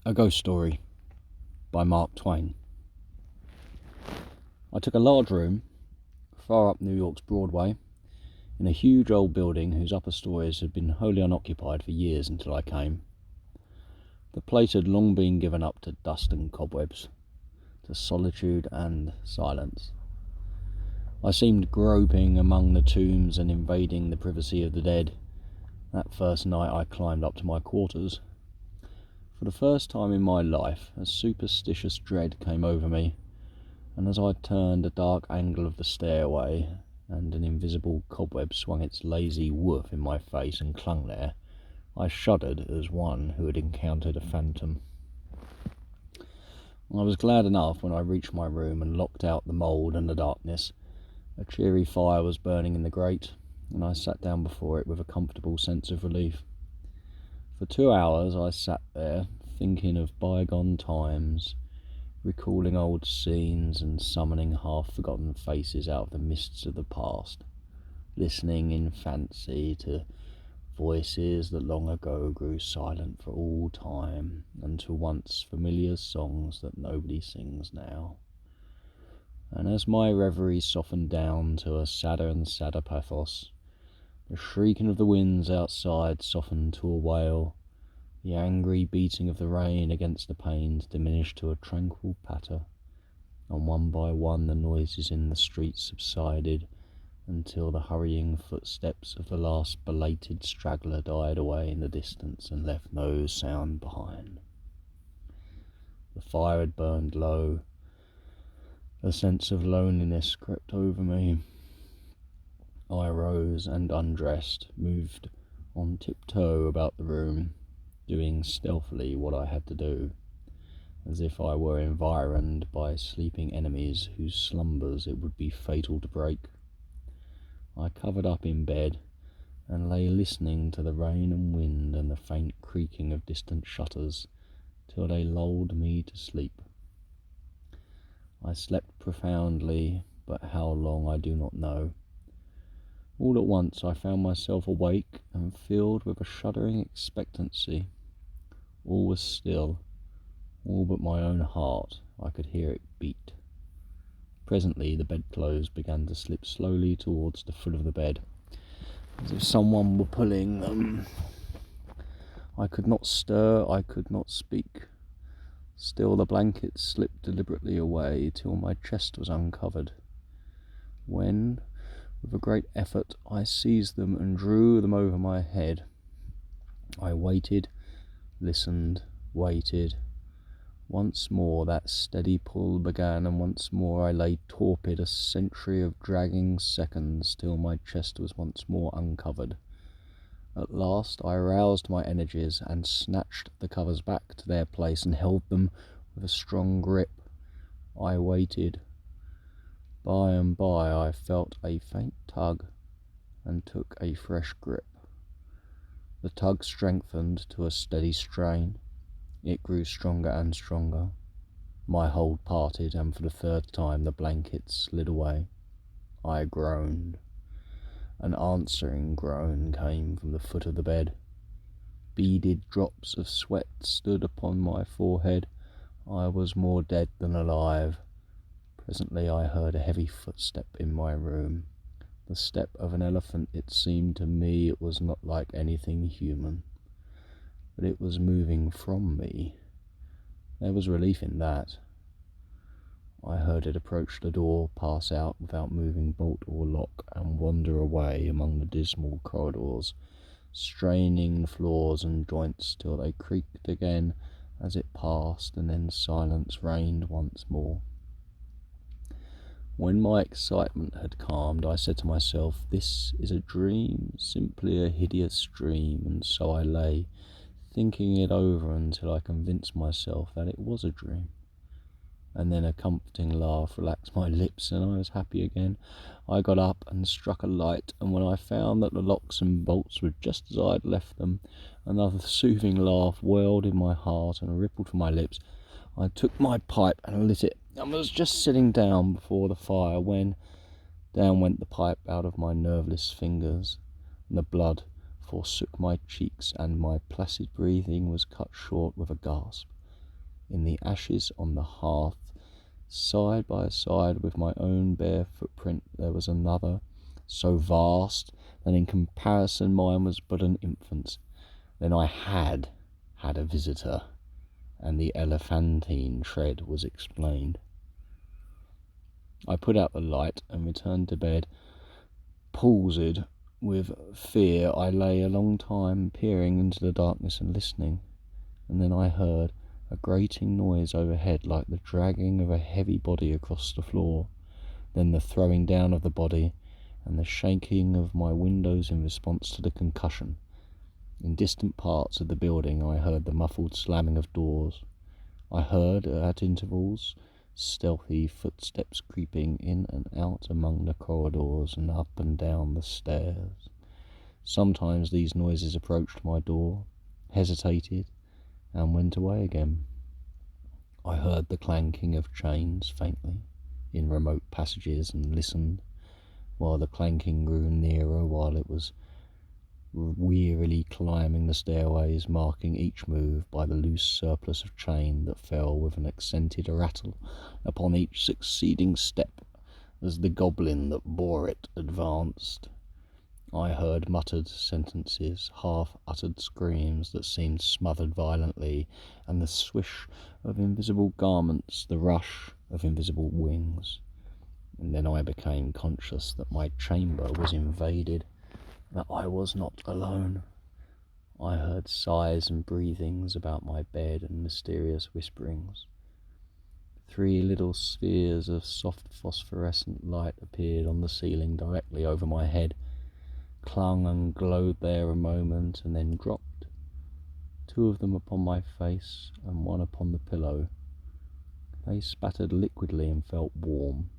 A Ghost Story by Mark Twain. I took a large room far up New York's Broadway in a huge old building whose upper stories had been wholly unoccupied for years until I came. The place had long been given up to dust and cobwebs, to solitude and silence. I seemed groping among the tombs and invading the privacy of the dead. That first night I climbed up to my quarters. For the first time in my life, a superstitious dread came over me, and as I turned a dark angle of the stairway, and an invisible cobweb swung its lazy woof in my face and clung there, I shuddered as one who had encountered a phantom. I was glad enough when I reached my room and locked out the mould and the darkness. A cheery fire was burning in the grate, and I sat down before it with a comfortable sense of relief. For 2 hours I sat there, thinking of bygone times, recalling old scenes and summoning half-forgotten faces out of the mists of the past, listening in fancy to voices that long ago grew silent for all time, and to once familiar songs that nobody sings now. And as my reverie softened down to a sadder and sadder pathos, the shrieking of the winds outside softened to a wail, the angry beating of the rain against the panes diminished to a tranquil patter, and one by one the noises in the street subsided until the hurrying footsteps of the last belated straggler died away in the distance and left no sound behind. The fire had burned low. A sense of loneliness crept over me. I rose and undressed, moved on tiptoe about the room, doing stealthily what I had to do, as if I were environed by sleeping enemies whose slumbers it would be fatal to break. I covered up in bed and lay listening to the rain and wind and the faint creaking of distant shutters till they lulled me to sleep. I slept profoundly, but how long I do not know. All at once I found myself awake and filled with a shuddering expectancy. All was still, all but my own heart. I could hear it beat. Presently the bedclothes began to slip slowly towards the foot of the bed, as if someone were pulling them. I could not stir, I could not speak. Still the blankets slipped deliberately away till my chest was uncovered, when, with a great effort, I seized them and drew them over my head. I waited, listened, waited. Once more that steady pull began, and once more I lay torpid, a century of dragging seconds, till my chest was once more uncovered. At last I aroused my energies and snatched the covers back to their place and held them with a strong grip. I waited. By and by I felt a faint tug and took a fresh grip. The tug strengthened to a steady strain. It grew stronger and stronger. My hold parted, and for the third time the blankets slid away. I groaned. An answering groan came from the foot of the bed. Beaded drops of sweat stood upon my forehead. I was more dead than alive. Presently I heard a heavy footstep in my room. The step of an elephant. It seemed to me it was not like anything human, but it was moving from me. There was relief in that. I heard it approach the door, pass out without moving bolt or lock, and wander away among the dismal corridors, straining the floors and joints till they creaked again as it passed, and then silence reigned once more. When my excitement had calmed, I said to myself, "This is a dream, simply a hideous dream," and so I lay, thinking it over until I convinced myself that it was a dream. And then a comforting laugh relaxed my lips, and I was happy again. I got up and struck a light, and when I found that the locks and bolts were just as I had left them, another soothing laugh welled in my heart and rippled from my lips. I took my pipe and lit it, and was just sitting down before the fire when down went the pipe out of my nerveless fingers, and the blood forsook my cheeks, and my placid breathing was cut short with a gasp. In the ashes on the hearth, side by side with my own bare footprint, there was another, so vast that in comparison mine was but an infant's. Then I had a visitor, and the elephantine tread was explained. I put out the light and returned to bed. Palsied with fear, I lay a long time peering into the darkness and listening, and then I heard a grating noise overhead like the dragging of a heavy body across the floor, then the throwing down of the body, and the shaking of my windows in response to the concussion. In distant parts of the building I heard the muffled slamming of doors. I heard, at intervals, stealthy footsteps creeping in and out among the corridors and up and down the stairs. Sometimes these noises approached my door, hesitated, and went away again. I heard the clanking of chains faintly in remote passages and listened, while the clanking grew nearer, while it was wearily climbing the stairways, marking each move by the loose surplus of chain that fell with an accented rattle upon each succeeding step as the goblin that bore it advanced. I heard muttered sentences, half-uttered screams that seemed smothered violently, and the swish of invisible garments, the rush of invisible wings. And then I became conscious that my chamber was invaded, that I was not alone. I heard sighs and breathings about my bed and mysterious whisperings. 3 little spheres of soft phosphorescent light appeared on the ceiling directly over my head, clung and glowed there a moment, and then dropped, 2 of them upon my face and 1 upon the pillow. They spattered liquidly and felt warm.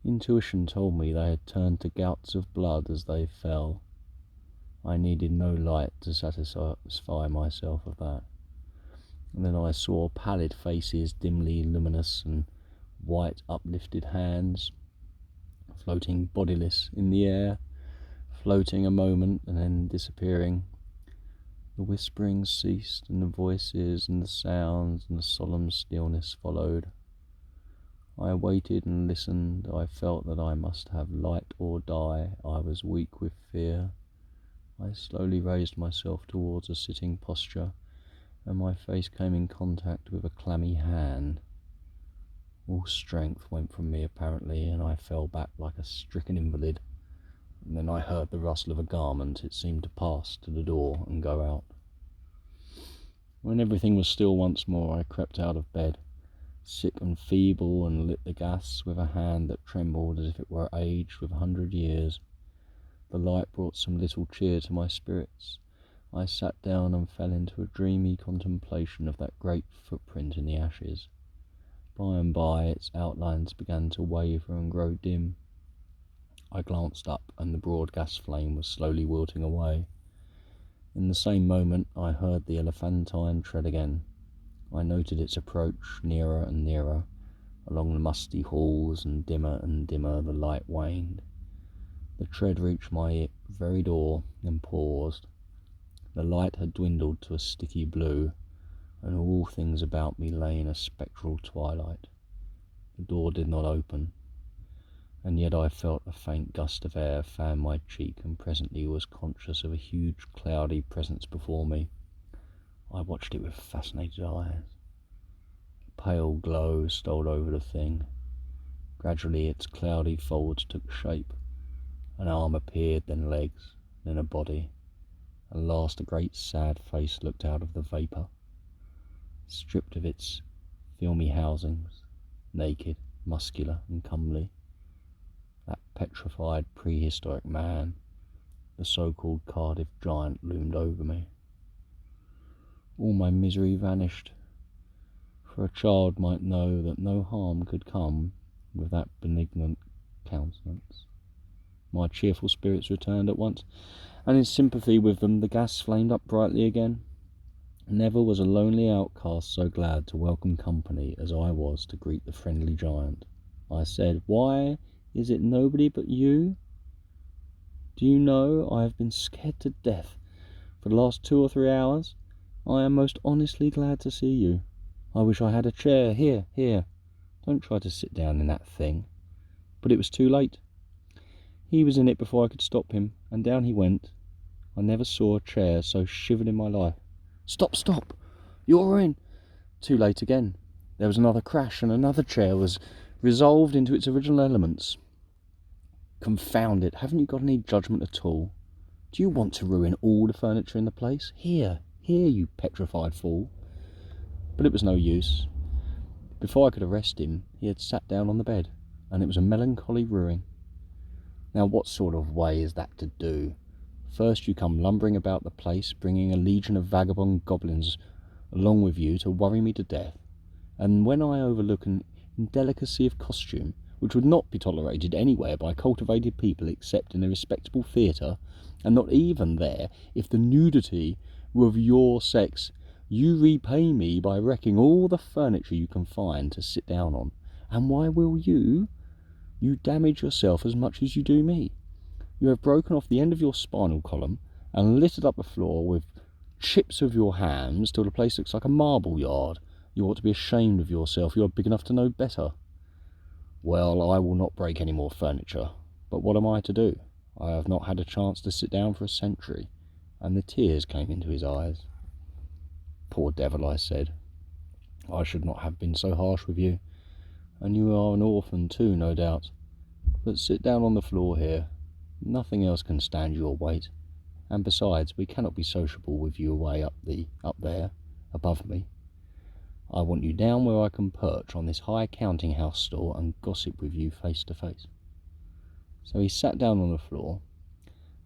Intuition told me they had turned to gouts of blood as they fell. I needed no light to satisfy myself of that. And then I saw pallid faces, dimly luminous, and white uplifted hands, floating bodiless in the air, floating a moment and then disappearing. The whisperings ceased, and the voices and the sounds and the solemn stillness followed. I waited and listened. I felt that I must have light or die. I was weak with fear. I slowly raised myself towards a sitting posture, and my face came in contact with a clammy hand. All strength went from me apparently, and I fell back like a stricken invalid. And then I heard the rustle of a garment. It seemed to pass to the door and go out. When everything was still once more, I crept out of bed, sick and feeble, and lit the gas with a hand that trembled as if it were aged with 100 years. The light brought some little cheer to my spirits. I sat down and fell into a dreamy contemplation of that great footprint in the ashes. By and by its outlines began to waver and grow dim. I glanced up, and the broad gas flame was slowly wilting away. In the same moment I heard the elephantine tread again. I noted its approach, nearer and nearer. Along the musty halls, and dimmer the light waned. The tread reached my very door, and paused. The light had dwindled to a sticky blue, and all things about me lay in a spectral twilight. The door did not open, and yet I felt a faint gust of air fan my cheek, and presently was conscious of a huge cloudy presence before me. I watched it with fascinated eyes. A pale glow stole over the thing. Gradually its cloudy folds took shape. An arm appeared, then legs, then a body. At last a great sad face looked out of the vapour, stripped of its filmy housings, naked, muscular and comely. That petrified prehistoric man, the so-called Cardiff giant, loomed over me. All my misery vanished, for a child might know that no harm could come with that benignant countenance. My cheerful spirits returned at once, and in sympathy with them the gas flamed up brightly again. Never was a lonely outcast so glad to welcome company as I was to greet the friendly giant. I said, "Why is it nobody but you? Do you know, I have been scared to death for the last 2 or 3 hours. I am most honestly glad to see you." I wish I had a chair. Here, here. Don't try to sit down in that thing." But it was too late. He was in it before I could stop him, and down he went. I never saw a chair so shivered in my life. "Stop, stop! You're in!" Too late again. There was another crash, and another chair was resolved into its original elements. "Confound it, haven't you got any judgment at all? Do you want to ruin all the furniture in the place? Here, here, you petrified fool." But it was no use. Before I could arrest him, he had sat down on the bed, and it was a melancholy ruin. Now what sort of way is that to do? First you come lumbering about the place, bringing a legion of vagabond goblins along with you to worry me to death, and when I overlook an indelicacy of costume which would not be tolerated anywhere by cultivated people except in a respectable theatre, and not even there if the nudity were of your sex, you repay me by wrecking all the furniture you can find to sit down on. And why will you? You damage yourself as much as you do me. You have broken off the end of your spinal column and littered up the floor with chips of your hams till the place looks like a marble yard. You ought to be ashamed of yourself. You are big enough to know better. Well, I will not break any more furniture. But what am I to do? I have not had a chance to sit down for a century. And the tears came into his eyes. "Poor devil," I said. "I should not have been so harsh with you. And you are an orphan too, no doubt. But sit down on the floor here. Nothing else can stand your weight. And besides, we cannot be sociable with you away up there, above me. I want you down where I can perch on this high counting-house store and gossip with you face to face." So he sat down on the floor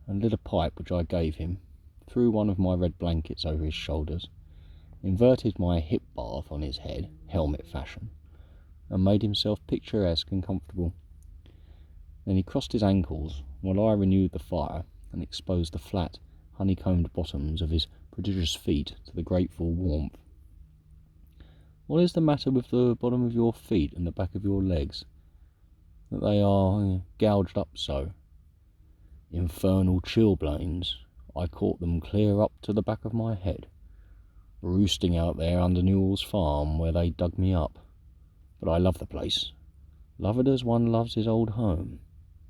and lit a pipe which I gave him, threw one of my red blankets over his shoulders, inverted my hip bath on his head, helmet fashion, and made himself picturesque and comfortable. Then he crossed his ankles while I renewed the fire and exposed the flat, honeycombed bottoms of his prodigious feet to the grateful warmth. "What is the matter with the bottom of your feet and the back of your legs, that they are gouged up so?" "Infernal chilblains. I caught them clear up to the back of my head, roosting out there under Newell's farm where they dug me up. But I love the place. Love it as one loves his old home.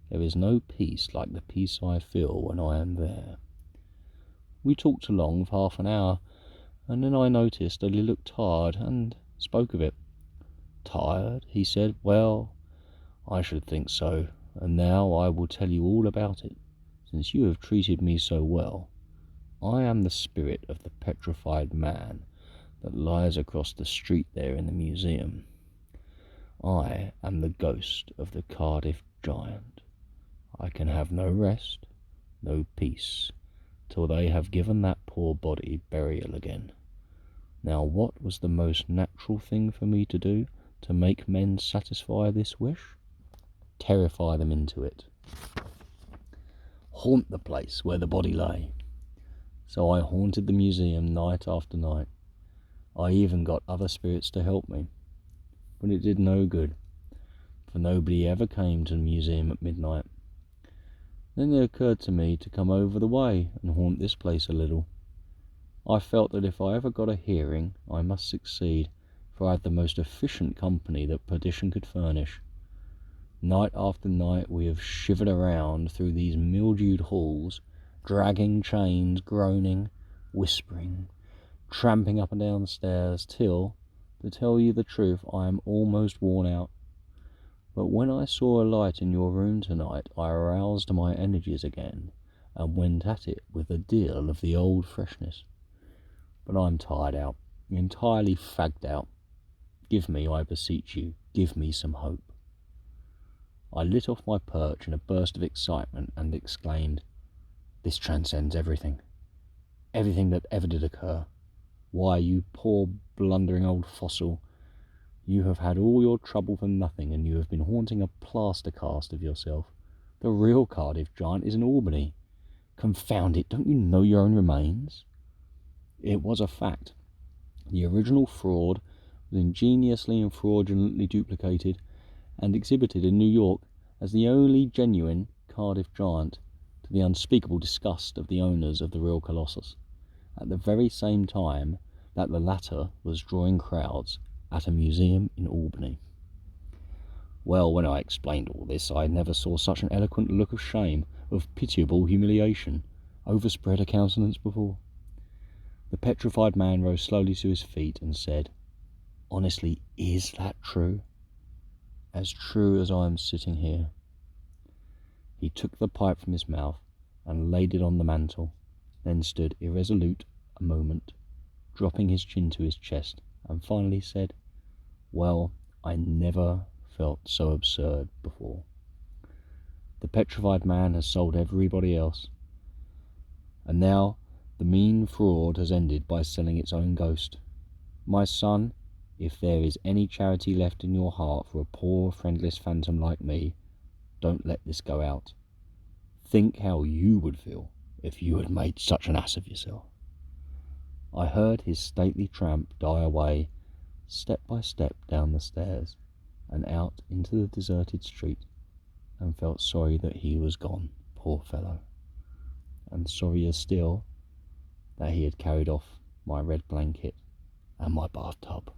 There is no peace like the peace I feel when I am there." We talked along for half an hour, and then I noticed that he looked tired and spoke of it. "Tired?" he said. "Well, I should think so, and now I will tell you all about it, since you have treated me so well. I am the spirit of the petrified man that lies across the street there in the museum. I am the ghost of the Cardiff giant. I can have no rest, no peace, till they have given that poor body burial again. Now what was the most natural thing for me to do to make men satisfy this wish? Terrify them into it. Haunt the place where the body lay. So I haunted the museum night after night. I even got other spirits to help me. But it did no good, for nobody ever came to the museum at midnight. Then it occurred to me to come over the way and haunt this place a little. I felt that if I ever got a hearing, I must succeed, for I had the most efficient company that perdition could furnish. Night after night we have shivered around through these mildewed halls, dragging chains, groaning, whispering, tramping up and down the stairs, till, to tell you the truth, I am almost worn out. But when I saw a light in your room tonight, I aroused my energies again, and went at it with a deal of the old freshness. But I'm tired out, entirely fagged out. Give me, I beseech you, give me some hope." I lit off my perch in a burst of excitement and exclaimed, "This transcends everything. Everything that ever did occur. Why, you poor blundering old fossil, you have had all your trouble for nothing, and you have been haunting a plaster cast of yourself. The real Cardiff giant is in Albany. Confound it, don't you know your own remains?" It was a fact. The original fraud was ingeniously and fraudulently duplicated and exhibited in New York as the only genuine Cardiff giant, to the unspeakable disgust of the owners of the real Colossus, at the very same time that the latter was drawing crowds at a museum in Albany. Well, when I explained all this, I never saw such an eloquent look of shame, of pitiable humiliation, overspread a countenance before. The petrified man rose slowly to his feet and said, "Honestly, is that true?" "As true as I am sitting here." He took the pipe from his mouth and laid it on the mantel, then stood irresolute a moment, dropping his chin to his chest, and finally said, "Well, I never felt so absurd before. The petrified man has sold everybody else, and now the mean fraud has ended by selling its own ghost. My son, if there is any charity left in your heart for a poor friendless phantom like me, don't let this go out. Think how you would feel if you had made such an ass of yourself." I heard his stately tramp die away, step by step down the stairs and out into the deserted street, and felt sorry that he was gone, poor fellow, and sorrier still that he had carried off my red blanket and my bathtub.